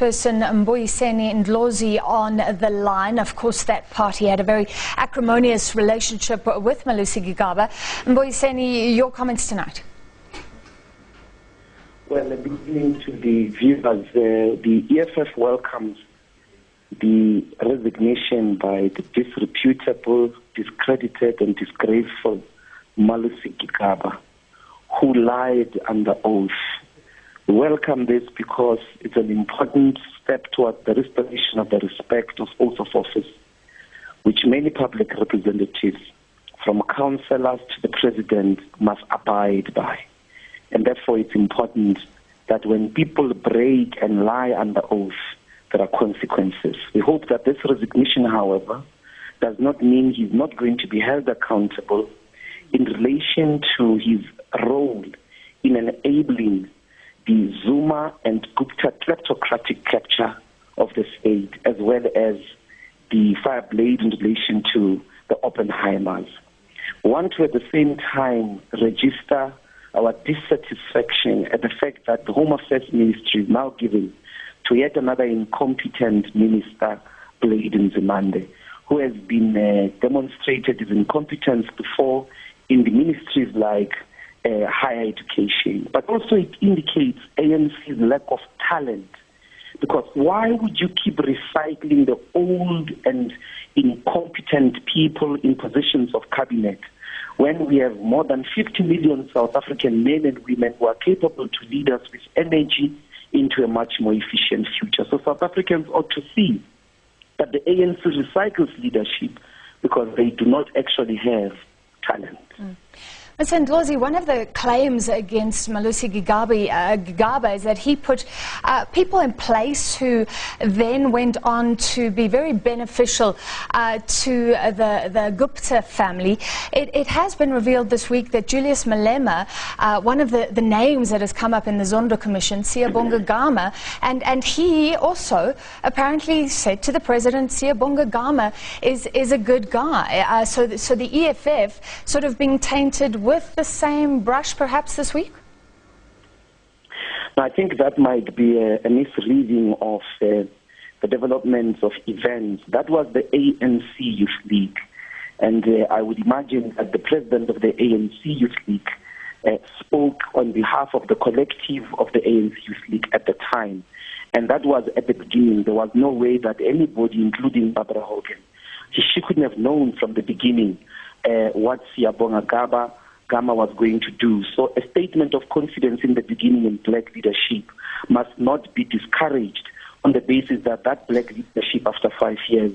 spokesperson Ndlozi on the line. Of course, that party had a very acrimonious relationship with Ndlozi Gigaba. Mbuyiseni, your comments tonight. Well, beginning to the viewers, the EFF welcomes the resignation by the disreputable, discredited and disgraceful Ndlozi Gigaba, who lied under oath. We welcome this because it's an important step towards the restoration of the respect of oath of office, which many public representatives, from councillors to the president, must abide by. And therefore it's important that when people break and lie under oath, there are consequences. We hope that this resignation, however, does not mean he's not going to be held accountable in relation to his role in enabling the Zuma and Gupta kleptocratic capture of the state, as well as the Fireblade in relation to the Oppenheimers. We want to at the same time register our dissatisfaction at the fact that the Home Affairs Ministry is now given to yet another incompetent minister, Blade Nzimande, who has been demonstrated his incompetence before in the ministries like higher education. But also it indicates ANC's lack of talent. Because why would you keep recycling the old and incompetent people in positions of cabinet when we have more than 50 million South African men and women who are capable to lead us with energy into a much more efficient future? So South Africans ought to see that the ANC recycles leadership because they do not actually have talent. Mr. Ndlozi, one of the claims against Ndlozi Gigaba is that he put people in place who then went on to be very beneficial to the Gupta family. It has been revealed this week that Julius Malema, one of the names that has come up in the Zondo Commission, Siyabonga Gama, and he also apparently said to the president, Siyabonga Gama is a good guy. So the EFF sort of being tainted with the same brush perhaps this week? I think that might be a misreading of the developments of events. That was the ANC Youth League. And I would imagine that the president of the ANC Youth League spoke on behalf of the collective of the ANC Youth League at the time. And that was at the beginning. There was no way that anybody, including Barbara Hogan, she couldn't have known from the beginning what Siyabonga Gama was going to do. So a statement of confidence in the beginning in black leadership must not be discouraged on the basis that that black leadership after 5 years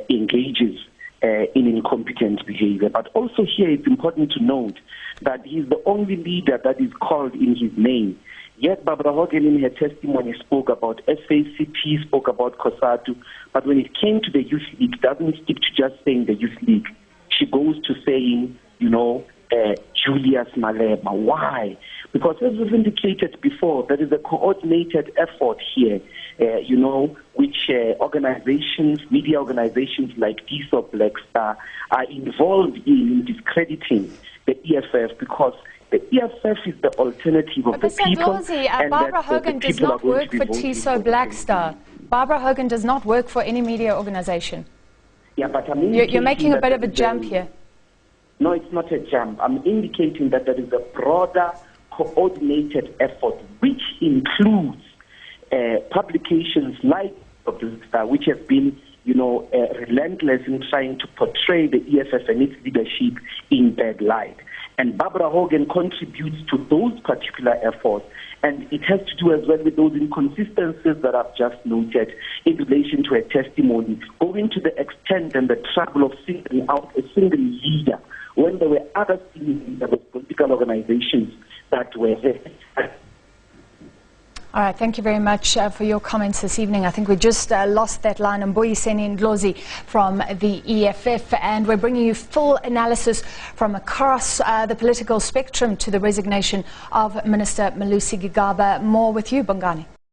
engages in incompetent behavior. But also here it's important to note that he's the only leader that is called in his name. Yet Barbara Hogan in her testimony spoke about SACP, spoke about COSATU, but when it came to the Youth League, doesn't stick to just saying the Youth League. She goes to saying, Julius Malema. Why? Because as we've indicated before, there is a coordinated effort here, which organizations, media organizations like DSO Black Star are involved in discrediting the EFF because the EFF is the alternative of the people. And Barbara Hogan does not work for TSO Black Star. Barbara Hogan does not work for any media organization. Yeah, but you're making a bit of a jump here. No, it's not a jump. I'm indicating that there is a broader, coordinated effort, which includes publications like which have been, relentless in trying to portray the EFF and its leadership in bad light. And Barbara Hogan contributes to those particular efforts. And it has to do as well with those inconsistencies that I've just noted in relation to her testimony, going to the extent and the trouble of singling out a single leader when there were other senior political organizations that were there. All right, thank you very much for your comments this evening. I think we just lost that line. Mbuyiseni Ndlozi from the EFF, and we're bringing you full analysis from across the political spectrum to the resignation of Minister Ndlozi Gigaba. More with you, Bongani.